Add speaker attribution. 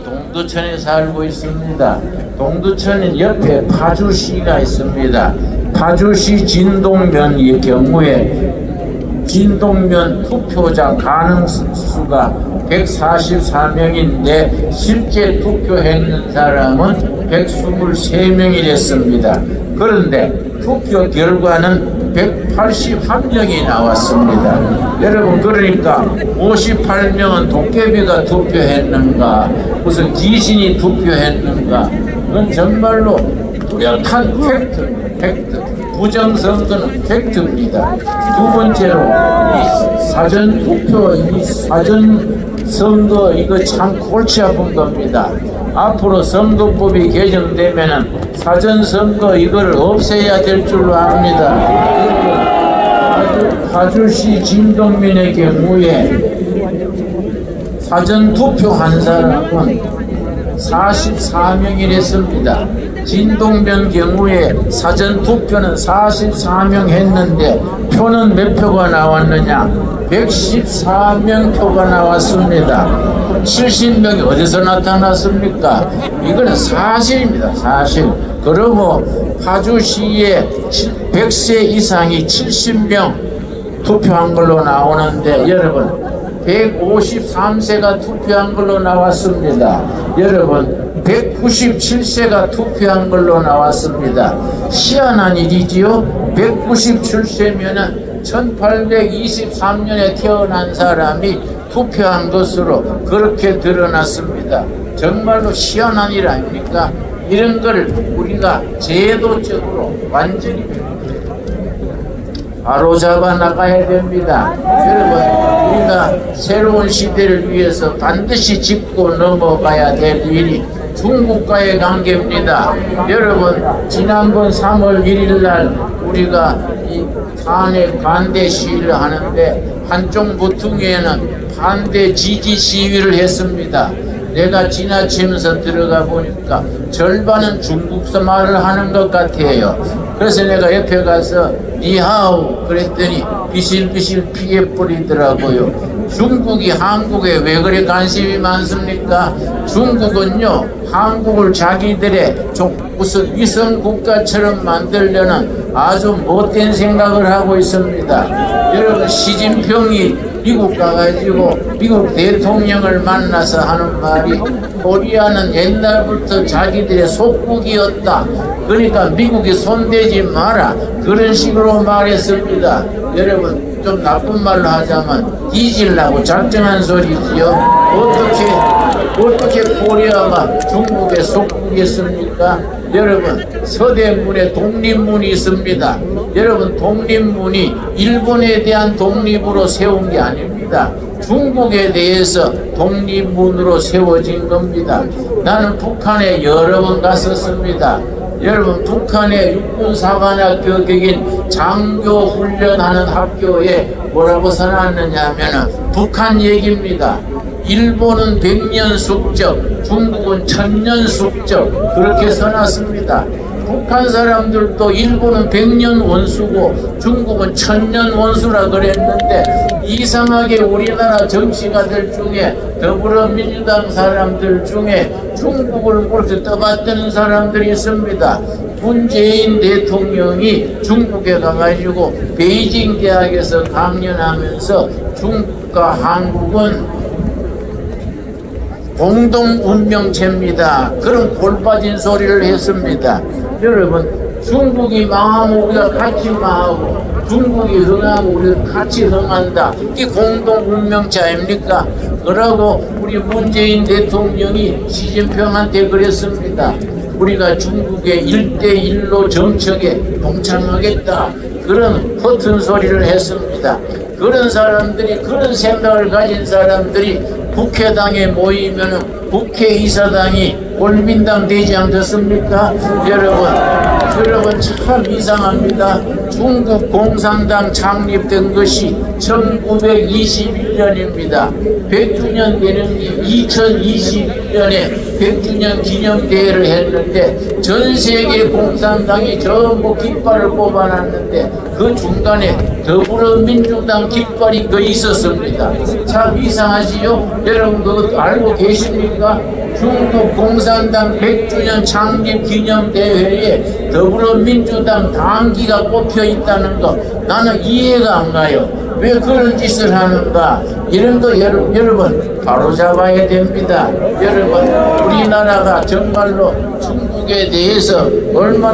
Speaker 1: 동두천에 살고 있습니다. 동두천 옆에 파주시가 있습니다. 파주시 진동면의 경우에 진동면 투표자 가능수가 144명인데 실제 투표했는 사람은 123명이 됐습니다. 그런데 투표 결과는 181명이 나왔습니다. 여러분, 그러니까 58명은 도깨비가 투표했는가, 무슨 귀신이 투표했는가, 그건 정말로 뚜렷한 팩트. 부정선거는 팩트입니다. 두 번째로 이 사전투표, 이 사전선거, 이거 참 골치 아픈 겁니다. 앞으로 선거법이 개정되면은 사전선거 이걸 없애야 될 줄로 압니다. 파주시 진동면의 경우에 사전투표한 사람은 44명이 됐습니다. 진동면 경우에 사전투표는 44명 했는데 표는 몇 표가 나왔느냐? 114명 표가 나왔습니다. 70명이 어디서 나타났습니까? 이거는 사실입니다. 사실. 그리고 파주시에 100세 이상이 70명 투표한 걸로 나오는데 여러분 153세가 투표한 걸로 나왔습니다. 여러분 197세가 투표한 걸로 나왔습니다. 희한한 일이지요. 197세면은 1823년에 태어난 사람이 투표한 것으로 그렇게 드러났습니다. 정말로 희한한 일 아닙니까? 이런 걸 우리가 제도적으로 완전히 바로잡아 나가야 됩니다. 여러분, 우리가 새로운 시대를 위해서 반드시 짚고 넘어가야 될 일이 중국과의 관계입니다. 여러분, 지난번 3월 1일 날 우리가 이 탄핵 반대 시위를 하는데 한쪽 모퉁이에는 반대 지지 시위를 했습니다. 내가 지나치면서 들어가 보니까 절반은 중국서 말을 하는 것 같아요. 그래서 내가 옆에 가서 니하오 그랬더니 비실비실 피해버리더라고요. 중국이 한국에 왜 그래 관심이 많습니까? 중국은요, 한국을 자기들의 무슨 위성 국가처럼 만들려는 아주 못된 생각을 하고 있습니다. 여러분, 시진핑이 미국 가가지고 미국 대통령을 만나서 하는 말이 코리아는 옛날부터 자기들의 속국이었다. 그러니까 미국이 손대지 마라. 그런 식으로 말했습니다. 여러분, 좀 나쁜 말로 하자면 뒤질라고 작정한 소리지요. 어떻게 코리아가 중국의 속국이었습니까? 여러분, 서대문에 독립문이 있습니다. 여러분, 독립문이 일본에 대한 독립으로 세운 게 아닙니다. 중국에 대해서 독립문으로 세워진 겁니다. 나는 북한에 여러 번 갔었습니다. 여러분, 북한의 육군사관학교격인 장교훈련하는 학교에 뭐라고 써놨느냐 하면은 북한 얘기입니다. 일본은 100년 숙적, 중국은 1000년 숙적, 그렇게 써놨습니다. 북한 사람들도 일본은 100년 원수고 중국은 1000년 원수라 그랬는데 이상하게 우리나라 정치가들 중에 더불어민주당 사람들 중에 중국을 그렇게 떠받드는 사람들이 있습니다. 문재인 대통령이 중국에 가가지고 베이징 대학에서 강연하면서 중국과 한국은 공동 운명체입니다. 그런 골빠진 소리를 했습니다. 여러분, 중국이 망하면 우리가 같이 망하고 중국이 흥하면 우리가 같이 흥한다. 이게 공동 운명체 아닙니까? 그러고 우리 문재인 대통령이 시진핑한테 그랬습니다. 우리가 중국의 1대1로 정책에 동참하겠다. 그런 허튼 소리를 했습니다. 그런 사람들이, 그런 생각을 가진 사람들이 국회당에 모이면은 국회의사당이 올민당 되지 않겠습니까? 여러분 참 이상합니다. 중국 공산당 창립된 것이 1921년입니다. 100주년 되는 게 2021년에 100주년 기념대회를 했는데 전 세계 공산당이 전부 깃발을 뽑아놨는데 그 중간에 더불어민주당 깃발이 그 있었습니다. 참 이상하지요? 여러분 그거 알고 계십니까? 중국 공산당 100주년 창립 기념대회에 더불어민주당 당기가 꼽혀 있다는 거 나는 이해가 안 가요. 왜 그런 짓을 하는가? 이런 거 여러분 바로잡아야 됩니다. 여러분 우리나라가 정말로 중국에 대해서 얼마나